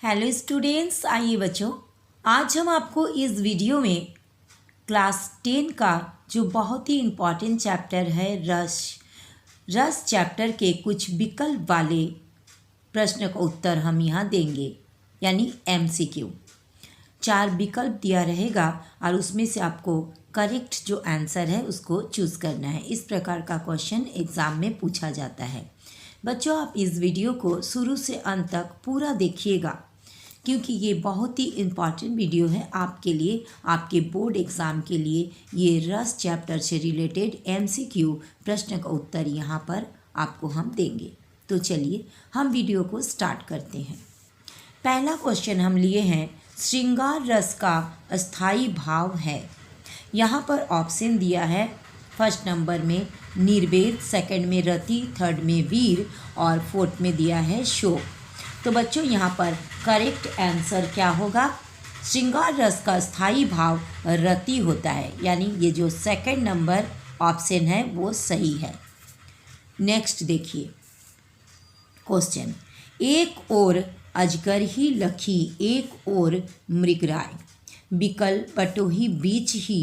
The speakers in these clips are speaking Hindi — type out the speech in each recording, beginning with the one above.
हेलो स्टूडेंट्स, आइए बच्चों, आज हम आपको इस वीडियो में क्लास 10 का जो बहुत ही इम्पॉर्टेंट चैप्टर है रस चैप्टर के कुछ विकल्प वाले प्रश्न का उत्तर हम यहाँ देंगे, यानी MCQ। 4 विकल्प दिया रहेगा और उसमें से आपको करेक्ट जो आंसर है उसको चूज़ करना है। इस प्रकार का क्वेश्चन एग्ज़ाम में पूछा जाता है। बच्चों, आप इस वीडियो को शुरू से अंत तक पूरा देखिएगा, क्योंकि ये बहुत ही इम्पॉर्टेंट वीडियो है आपके लिए, आपके बोर्ड एग्ज़ाम के लिए। ये रस चैप्टर से रिलेटेड MCQ प्रश्न का उत्तर यहाँ पर आपको हम देंगे। तो चलिए हम वीडियो को स्टार्ट करते हैं। पहला क्वेश्चन हम लिए हैं, श्रृंगार रस का अस्थाई भाव है। यहाँ पर ऑप्शन दिया है, फर्स्ट नंबर में निर्वेद, सेकंड में रति, थर्ड में वीर और फोर्थ में दिया है शोक। तो बच्चों यहाँ पर करेक्ट आंसर क्या होगा? श्रृंगार रस का स्थायी भाव रति होता है, यानी ये जो सेकंड नंबर ऑप्शन है वो सही है। नेक्स्ट देखिए क्वेश्चन, एक ओर अजगर ही लखी एक ओर मृगराय, बिकल बटोही बीच ही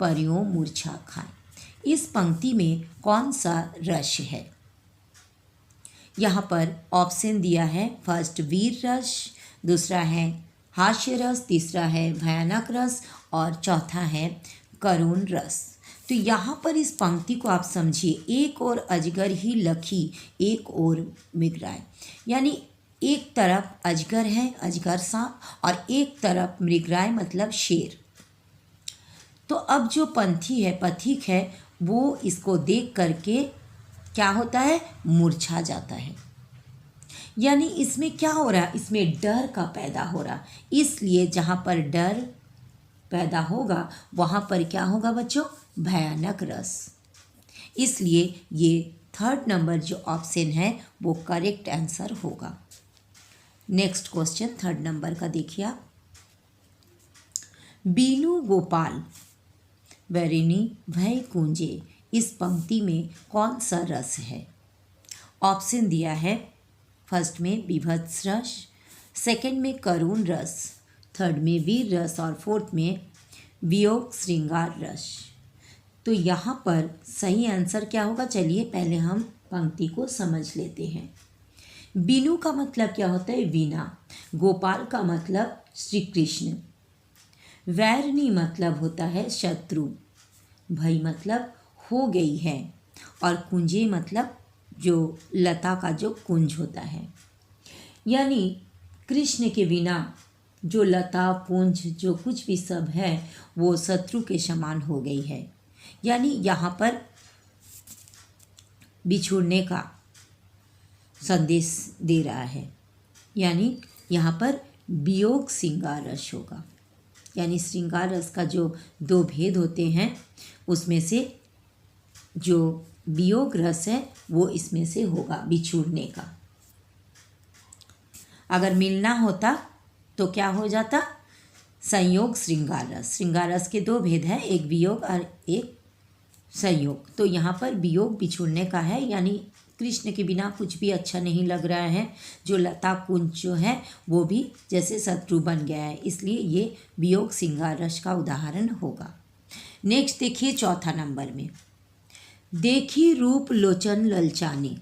परियों मूर्छा खाए। इस पंक्ति में कौन सा रस है? यहाँ पर ऑप्शन दिया है, फर्स्ट वीर रस, दूसरा है हास्य रस, तीसरा है भयानक रस और चौथा है करुण रस। तो यहाँ पर इस पंक्ति को आप समझिए, एक और अजगर ही लखी एक और मृगराय, यानी एक तरफ अजगर है, अजगर सांप, और एक तरफ मृगराय मतलब शेर। तो अब जो पंथी है, पथिक है, वो इसको देख करके क्या होता है? मूर्छा जाता है। यानी इसमें क्या हो रहा है? इसमें डर का पैदा हो रहा। इसलिए जहाँ पर डर पैदा होगा वहाँ पर क्या होगा बच्चों? भयानक रस। इसलिए ये थर्ड नंबर जो ऑप्शन है वो करेक्ट आंसर होगा। नेक्स्ट क्वेश्चन थर्ड नंबर का देखिए आप, बीनू गोपाल वैरिणी भय कुंजे, इस पंक्ति में कौन सा रस है? ऑप्शन दिया है, फर्स्ट में विभत्स रस, सेकंड में करुण रस, थर्ड में वीर रस और फोर्थ में वियोग श्रृंगार रस। तो यहाँ पर सही आंसर क्या होगा? चलिए पहले हम पंक्ति को समझ लेते हैं। बीनू का मतलब क्या होता है? वीणा। गोपाल का मतलब श्री कृष्ण। वैरिणी मतलब होता है शत्रु। भई मतलब हो गई है, और कुंजे मतलब जो लता का जो कुंज होता है, यानी कृष्ण के बिना जो लता कुंज जो कुछ भी सब है वो शत्रु के समान हो गई है। यानी यहाँ पर बिछुड़ने का संदेश दे रहा है, यानी यहाँ पर वियोग श्रृंगार रस होगा। यानी श्रृंगार रस का जो 2 भेद होते हैं उसमें से जो वियोग रस है वो इसमें से होगा, बिछुड़ने का। अगर मिलना होता तो क्या हो जाता? संयोग श्रृंगार रस। श्रृंगार रस के 2 भेद हैं, एक वियोग और एक संयोग। तो यहाँ पर वियोग बिछुड़ने का है, यानी कृष्ण के बिना कुछ भी अच्छा नहीं लग रहा है। जो लता कुंज जो है वो भी जैसे शत्रु बन गया है, इसलिए ये वियोग श्रृंगार रस का उदाहरण होगा। नेक्स्ट देखिए चौथा नंबर में, देखी रूप लोचन ललचाने,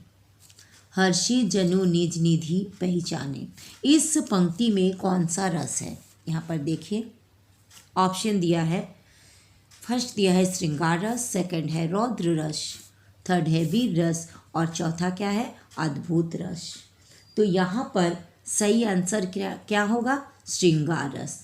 हर्षी जनु निज निधि पहचाने, इस पंक्ति में कौन सा रस है? यहाँ पर देखिए ऑप्शन दिया है, फर्स्ट दिया है श्रृंगार रस, सेकंड है रौद्र रस, थर्ड है वीर रस और चौथा क्या है? अद्भुत रस। तो यहाँ पर सही आंसर क्या होगा? श्रृंगार रस,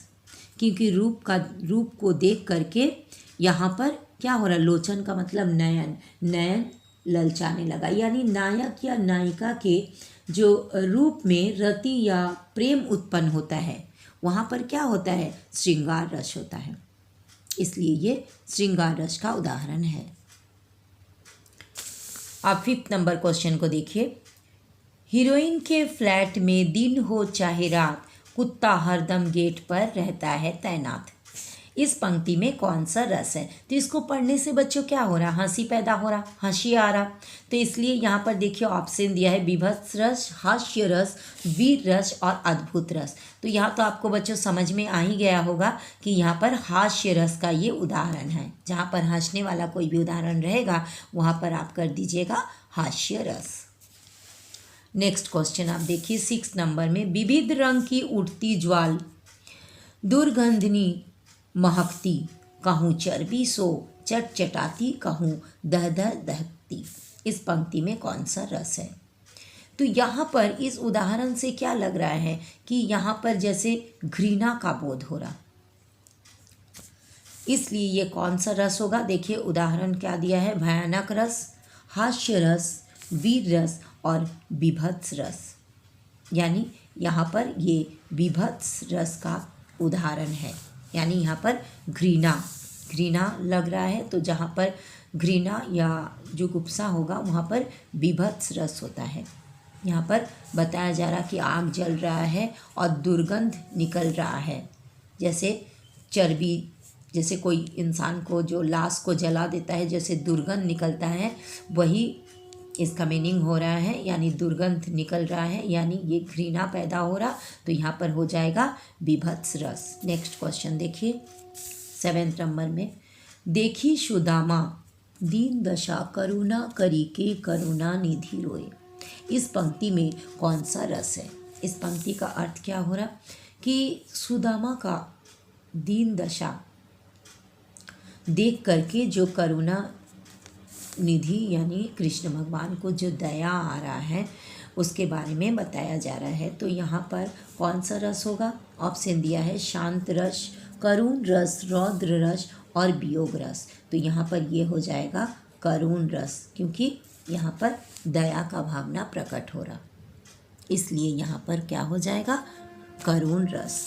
क्योंकि रूप को देख करके यहाँ पर क्या हो रहा? लोचन का मतलब नयन, नयन ललचाने लगा। यानी नायक या नायिका के जो रूप में रति या प्रेम उत्पन्न होता है वहाँ पर क्या होता है? श्रृंगार रस होता है। इसलिए ये श्रृंगार रस का उदाहरण है। अब 5th नंबर क्वेश्चन को देखिए, हीरोइन के फ्लैट में दिन हो चाहे रात, कुत्ता हरदम गेट पर रहता है तैनात। इस पंक्ति में कौन सा रस है। तो इसको पढ़ने से बच्चों क्या हो रहा, हंसी पैदा हो रहा, हंसी आ रहा। तो इसलिए यहाँ पर देखिए ऑप्शन दिया है बीभत्स रस, हास्य रस, वीर रस और अद्भुत रस। तो यहाँ तो आपको बच्चों समझ में आ ही गया होगा कि यहाँ पर हास्य रस का ये उदाहरण है। जहाँ पर हंसने वाला कोई भी उदाहरण रहेगा वहाँ पर आप कर दीजिएगा हास्य रस। नेक्स्ट क्वेश्चन आप देखिए 6 नंबर में, विविध रंग की उठती ज्वाल दुर्गंधनी महकती, कहूँ चर्बी सो चटचटाती, कहूँ दह दह दहकती। इस पंक्ति में कौन सा रस है। तो यहाँ पर इस उदाहरण से क्या लग रहा है कि यहाँ पर जैसे घृणा का बोध हो रहा, इसलिए ये कौन सा रस होगा। देखिए उदाहरण क्या दिया है, भयानक रस, हास्य रस, वीर रस और बीभत्स रस। यानी यहाँ पर ये बीभत्स रस का उदाहरण है। यानी यहाँ पर घृणा लग रहा है, तो जहाँ पर घृणा या जुगुप्सा होगा वहाँ पर बीभत्स रस होता है। यहाँ पर बताया जा रहा कि आग जल रहा है और दुर्गंध निकल रहा है, जैसे चर्बी, जैसे कोई इंसान को जो लाश को जला देता है जैसे दुर्गंध निकलता है, वही इसका मीनिंग हो रहा है। यानी दुर्गंध निकल रहा है, यानी ये घृणा पैदा हो रहा। तो यहाँ पर हो जाएगा बीभत्स रस। नेक्स्ट क्वेश्चन देखिए 7 नंबर में, देखी सुदामा दीन दशा करुणा करी के करुणा निधि रोए। इस पंक्ति में कौन सा रस है। इस पंक्ति का अर्थ क्या हो रहा कि सुदामा का दीन दशा देख करके जो करुणा निधि यानी कृष्ण भगवान को जो दया आ रहा है उसके बारे में बताया जा रहा है। तो यहाँ पर कौन सा रस होगा। ऑप्शन दिया है शांत रस, करुण रस, रौद्र रस और वियोग रस। तो यहाँ पर ये हो जाएगा करुण रस, क्योंकि यहाँ पर दया का भावना प्रकट हो रहा, इसलिए यहाँ पर क्या हो जाएगा करुण रस।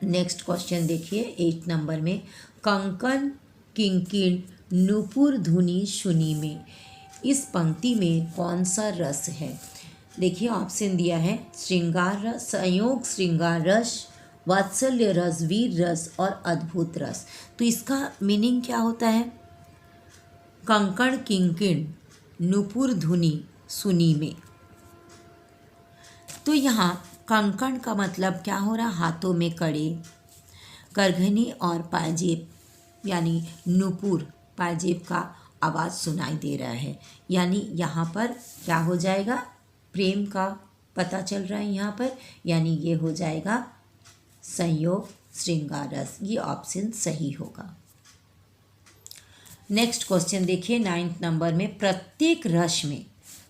नेक्स्ट क्वेश्चन देखिए 8 नंबर में, कंकन किंकिण नूपुर धुनी सुनी में। इस पंक्ति में कौन सा रस है। देखिए ऑप्शन दिया है श्रृंगार रस, संयोग श्रृंगार रस, वात्सल्य रस, वीर रस और अद्भुत रस। तो इसका मीनिंग क्या होता है। कंकण किंकिण नूपुर धुनी सुनी में। तो यहाँ कंकण का मतलब क्या हो रहा, हाथों में कड़े, करघनी और पाजेब यानी नूपुर पाजेब का आवाज़ सुनाई दे रहा है। यानी यहाँ पर क्या हो जाएगा, प्रेम का पता चल रहा है यहाँ पर, यानी ये हो जाएगा संयोग श्रृंगार रस। ये ऑप्शन सही होगा। नेक्स्ट क्वेश्चन देखिए 9 नंबर में, प्रत्येक रस में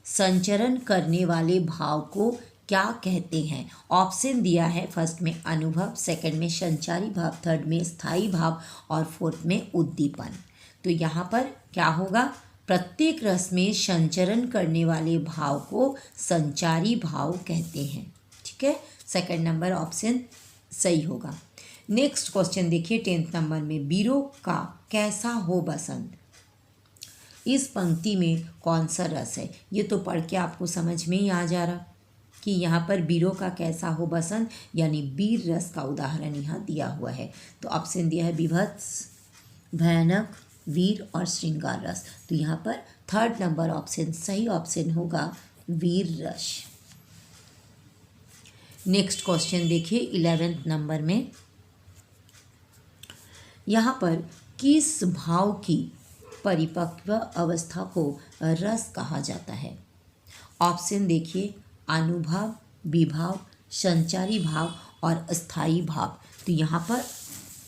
संचरण करने वाले भाव को क्या कहते हैं। ऑप्शन दिया है फर्स्ट में अनुभव, सेकंड में संचारी भाव, थर्ड में स्थायी भाव और फोर्थ में उद्दीपन। तो यहाँ पर क्या होगा, प्रत्येक रस में संचरण करने वाले भाव को संचारी भाव कहते हैं। ठीक है, सेकंड नंबर ऑप्शन सही होगा। नेक्स्ट क्वेश्चन देखिए 10 नंबर में, वीरों का कैसा हो बसंत। इस पंक्ति में कौन सा रस है। ये तो पढ़ के आपको समझ में ही आ जा रहा कि यहाँ पर वीरों का कैसा हो बसंत यानी वीर रस का उदाहरण यहाँ दिया हुआ है। तो ऑप्शन दिया है विभत्स, भयानक, वीर और श्रृंगार रस। तो यहाँ पर थर्ड नंबर ऑप्शन सही ऑप्शन होगा वीर रस। नेक्स्ट क्वेश्चन देखिए 11 नंबर में, यहाँ पर किस भाव की परिपक्व अवस्था को रस कहा जाता है। ऑप्शन देखिए अनुभव, विभाव, संचारी भाव और स्थायी भाव। तो यहाँ पर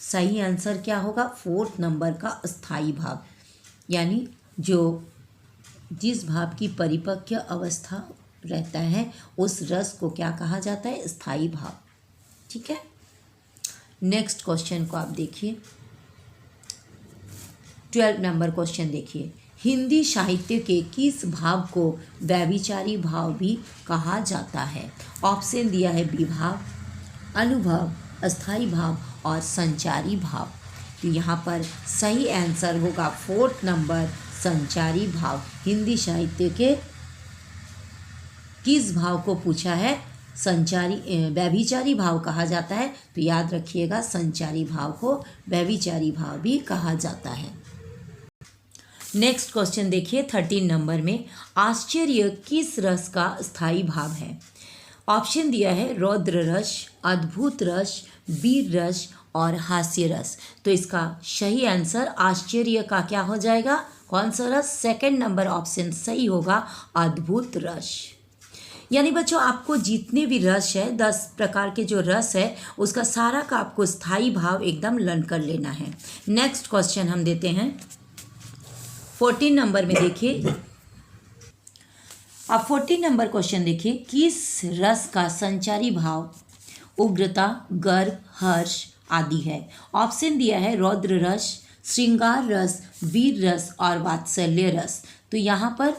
सही आंसर क्या होगा, 4th नंबर का स्थायी भाव, यानी जो जिस भाव की परिपक्व अवस्था रहता है उस रस को क्या कहा जाता है, स्थायी भाव। ठीक है, नेक्स्ट क्वेश्चन को आप देखिए 12 नंबर क्वेश्चन देखिए, हिंदी साहित्य के किस भाव को व्यभिचारी भाव भी कहा जाता है। ऑप्शन दिया है विभाव, अनुभव, अस्थायी भाव और संचारी भाव। तो यहाँ पर सही आंसर होगा 4th नंबर संचारी भाव। हिंदी साहित्य के किस भाव को पूछा है, व्यभिचारी भाव कहा जाता है। तो याद रखिएगा, संचारी भाव को व्यभिचारी भाव भी कहा जाता है। नेक्स्ट क्वेश्चन देखिए 13 नंबर में, आश्चर्य किस रस का स्थायी भाव है? ऑप्शन दिया है रौद्र रस, अद्भुत रस, वीर रस और हास्य रस। तो इसका सही आंसर आश्चर्य का क्या हो जाएगा? कौन सा रस? सेकंड नंबर ऑप्शन सही होगा, अद्भुत रस। यानी बच्चों, आपको जितने भी रस है, 10 प्रकार के जो रस है, उसका सारा का आपको स्थायी भाव एकदम लर्न कर लेना है। नेक्स्ट क्वेश्चन हम देते हैं 14 नंबर में। देखिए, अब 14 नंबर क्वेश्चन देखिए, किस रस का संचारी भाव उग्रता, गर्व, हर्ष आदि है? ऑप्शन दिया है रौद्र रस, श्रृंगार रस, वीर रस और वात्सल्य रस। तो यहाँ पर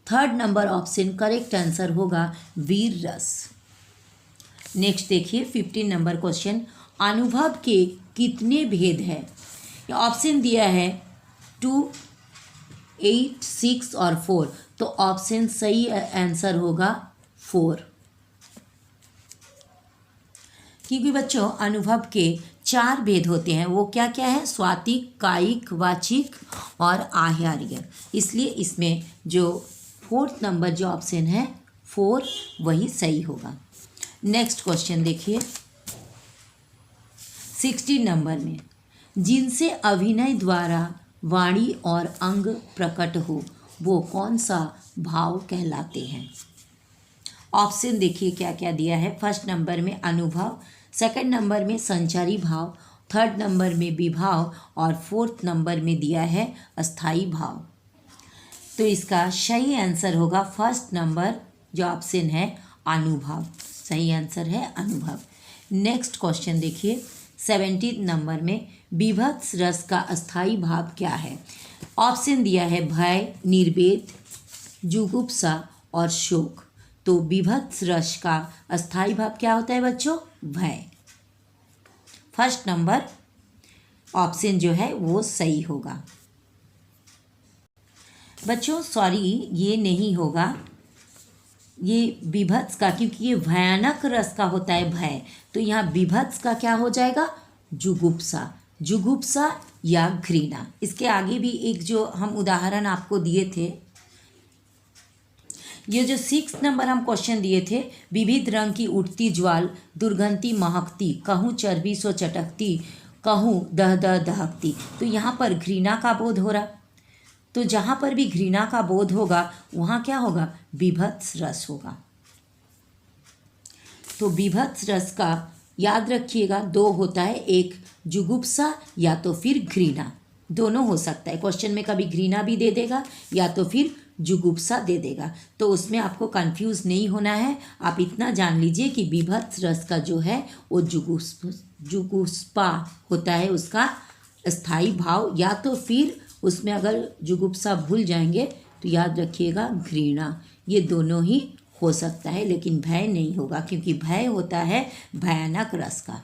third number option correct answer होगा, वीर रस। नेक्स्ट देखिए 15 नंबर क्वेश्चन, अनुभव के कितने भेद हैं? ऑप्शन दिया है 2, 8, 6 और 4। तो ऑप्शन सही आंसर होगा 4, क्योंकि बच्चों अनुभव के 4 भेद होते हैं। वो क्या क्या है? स्वातिक, कायिक, वाचिक और आहार्य। इसलिए इसमें जो 4th नंबर जो ऑप्शन है 4 वही सही होगा। नेक्स्ट क्वेश्चन देखिए 16 नंबर में, जिनसे अभिनय द्वारा वाणी और अंग प्रकट हो वो कौन सा भाव कहलाते हैं? ऑप्शन देखिए क्या क्या दिया है। फर्स्ट नंबर में अनुभव, सेकंड नंबर में संचारी भाव, थर्ड नंबर में विभाव और 4th नंबर में दिया है अस्थाई भाव। तो इसका सही आंसर होगा फर्स्ट नंबर जो ऑप्शन है अनुभव। सही आंसर है अनुभव। नेक्स्ट क्वेश्चन देखिए 17 नंबर में, विभत्स रस का अस्थाई भाव क्या है? ऑप्शन दिया है भय, निर्वेद, जुगुप्सा और शोक। तो विभत्स रस का अस्थाई भाव क्या होता है बच्चों? भय। फर्स्ट नंबर ऑप्शन जो है वो सही होगा। बच्चों सॉरी, ये नहीं होगा, ये विभत्स का, क्योंकि ये भयानक रस का होता है भय। तो यहाँ विभत्स का क्या हो जाएगा? जुगुप्सा। जुगुप्सा या घृणा। इसके आगे भी एक जो हम उदाहरण आपको दिए थे, ये जो 6 नंबर हम क्वेश्चन दिए थे, विविध रंग की उठती ज्वाल, दुर्गंधती महकती, कहूँ चर्बी सो चटकती, कहूँ दह दह दहकती। तो यहाँ पर घृणा का बोध हो रहा, तो जहाँ पर भी घृणा का बोध होगा वहाँ क्या होगा? विभत्स रस होगा। तो विभत्स रस का याद रखिएगा 2 होता है, एक जुगुप्सा या तो फिर घृणा, दोनों हो सकता है। क्वेश्चन में कभी घृणा भी दे देगा या तो फिर जुगुप्सा दे देगा, तो उसमें आपको कंफ्यूज नहीं होना है। आप इतना जान लीजिए कि विभत्स रस का जो है वो जुगुप्सा होता है, उसका स्थायी भाव, या तो फिर उसमें अगर जुगुप्सा भूल जाएंगे तो याद रखिएगा घृणा। ये दोनों ही हो सकता है, लेकिन भय नहीं होगा, क्योंकि भय होता है भयानक रस का।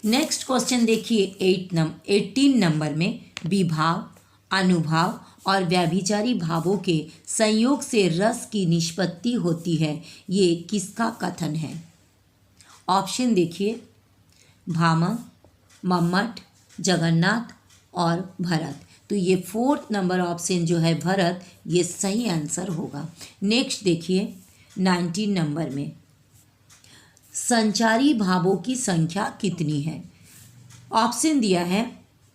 नेक्स्ट क्वेश्चन देखिए 18 नंबर में, विभाव, अनुभाव और व्यभिचारी भावों के संयोग से रस की निष्पत्ति होती है, ये किसका कथन है? ऑप्शन देखिए भामह, मम्मट, जगन्नाथ और भरत। तो ये 4th नंबर ऑप्शन जो है भरत, ये सही आंसर होगा। नेक्स्ट देखिए 19 नंबर में, संचारी भावों की संख्या कितनी है? ऑप्शन दिया है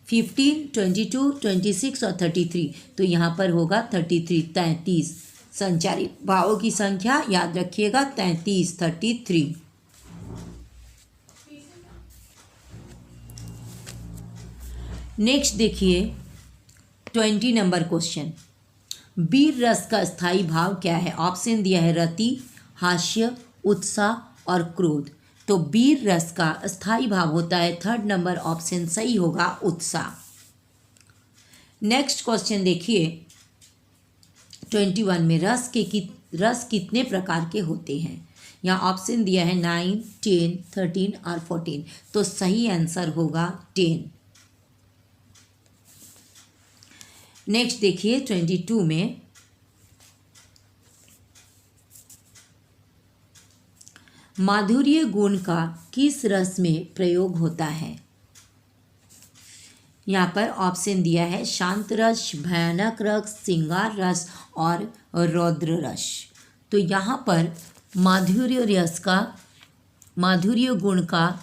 15, 22, 26 और 33। तो यहाँ पर होगा 33 संचारी भावों की संख्या याद रखिएगा 33। नेक्स्ट देखिए 20 नंबर क्वेश्चन, वीर रस का स्थायी भाव क्या है? ऑप्शन दिया है रति, हास्य, उत्साह और क्रोध। तो वीर रस का स्थायी भाव होता है 3rd नंबर ऑप्शन सही होगा उत्साह। नेक्स्ट क्वेश्चन देखिए 21 में, रस कितने प्रकार के होते हैं? यहाँ ऑप्शन दिया है 9, 10, 13 और 14। तो सही आंसर होगा 10। नेक्स्ट देखिए 22 में, माधुर्य गुण का किस रस में प्रयोग होता है? यहाँ पर ऑप्शन दिया है शांत रस, भयानक रस, श्रृंगार रस और रौद्र रस। तो यहाँ पर माधुर्य गुण का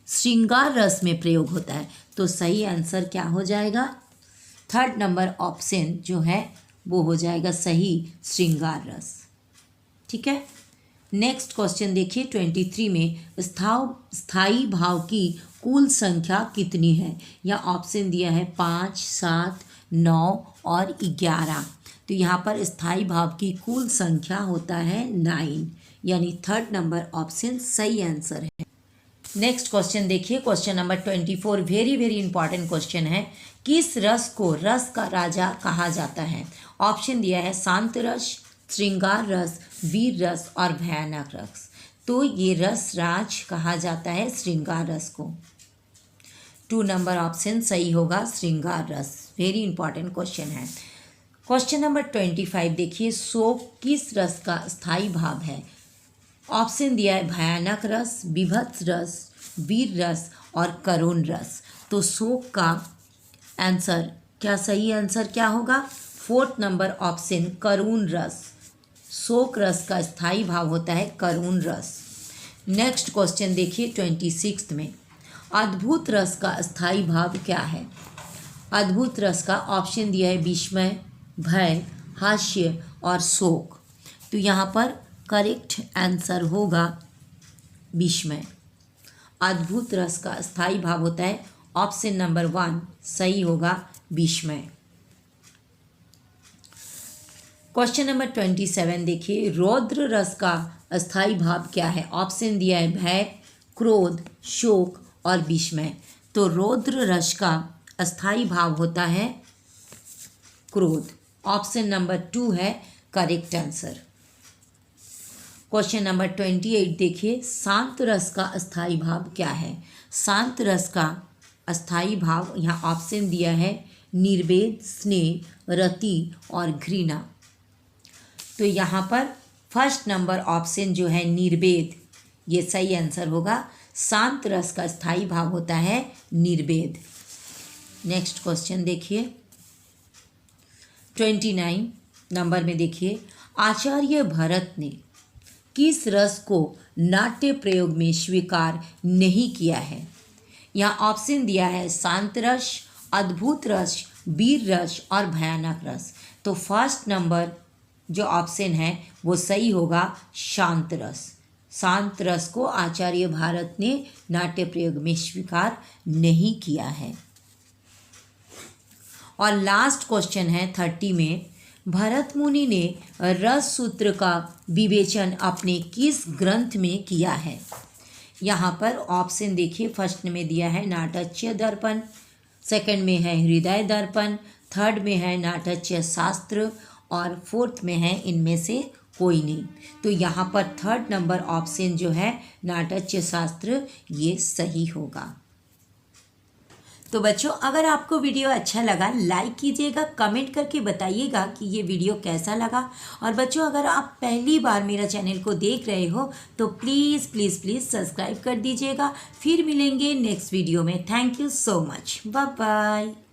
श्रृंगार रस में प्रयोग होता है। तो सही आंसर क्या हो जाएगा? थर्ड नंबर ऑप्शन जो है वो हो जाएगा सही, श्रृंगार रस। ठीक है। नेक्स्ट क्वेश्चन देखिए 23 में स्थायी भाव की कुल संख्या कितनी है? या ऑप्शन दिया है 5, 7, 9 और 11। तो यहाँ पर स्थायी भाव की कुल संख्या होता है 9, यानी थर्ड नंबर ऑप्शन सही आंसर है। नेक्स्ट क्वेश्चन देखिए, question number 24 very important question है। किस रस को रस का राजा कहा जाता है? ऑप्शन दिया है शांत रस, श्रृंगार रस, वीर रस और भयानक रस। तो ये रस राज कहा जाता है श्रृंगार रस को। 2 नंबर ऑप्शन सही होगा, श्रृंगार रस। वेरी इंपॉर्टेंट क्वेश्चन है। क्वेश्चन नंबर 25 देखिए, शोक किस रस का स्थायी भाव है? ऑप्शन दिया है भयानक रस, विभत्स रस, वीर रस और करुण रस। तो शोक का आंसर क्या, सही आंसर क्या होगा? 4th नंबर ऑप्शन करुण रस। शोक रस का स्थायी भाव होता है करुण रस। नेक्स्ट क्वेश्चन देखिए 26 में, अद्भुत रस का स्थायी भाव क्या है? अद्भुत रस का ऑप्शन दिया है विस्मय, भय, हास्य और शोक। तो यहाँ पर करेक्ट आंसर होगा विस्मय। अद्भुत रस का स्थायी भाव होता है ऑप्शन नंबर 1 सही होगा, विस्मय। क्वेश्चन नंबर 27 देखिए, रौद्र रस का स्थायी भाव क्या है? ऑप्शन दिया है भय, क्रोध, शोक और विस्मय। तो रौद्र रस का स्थायी भाव होता है क्रोध। ऑप्शन नंबर 2 है करेक्ट आंसर। क्वेश्चन नंबर 28 देखिए, शांत रस का स्थायी भाव क्या है? शांत रस का स्थायी भाव यहाँ ऑप्शन दिया है निर्वेद, स्नेह, रति और घृणा। तो यहाँ पर फर्स्ट नंबर ऑप्शन जो है निर्वेद, ये सही आंसर होगा। शांत रस का स्थायी भाव होता है निर्वेद। नेक्स्ट क्वेश्चन देखिए 29 नंबर में देखिए, आचार्य भरत ने किस रस को नाट्य प्रयोग में स्वीकार नहीं किया है? यहाँ ऑप्शन दिया है शांत रस, अद्भुत रस, वीर रस और भयानक रस। तो फर्स्ट नंबर जो ऑप्शन है वो सही होगा, शांत रस। शांत रस को आचार्य भारत ने नाट्य प्रयोग में स्वीकार नहीं किया है। और लास्ट क्वेश्चन है 30 में, भरत मुनि ने रस सूत्र का विवेचन अपने किस ग्रंथ में किया है? यहाँ पर ऑप्शन देखिए, फर्स्ट में दिया है नाटकीय दर्पण, सेकंड में है हृदय दर्पण, थर्ड में है नाटकीय शास्त्र और फोर्थ में है इनमें से कोई नहीं। तो यहाँ पर थर्ड नंबर ऑप्शन जो है नाटकीय शास्त्र, ये सही होगा। तो बच्चों, अगर आपको वीडियो अच्छा लगा लाइक कीजिएगा, कमेंट करके बताइएगा कि ये वीडियो कैसा लगा। और बच्चों, अगर आप पहली बार मेरा चैनल को देख रहे हो तो प्लीज़ प्लीज़ प्लीज़ सब्सक्राइब कर दीजिएगा। फिर मिलेंगे नेक्स्ट वीडियो में। Thank you so much, bye bye.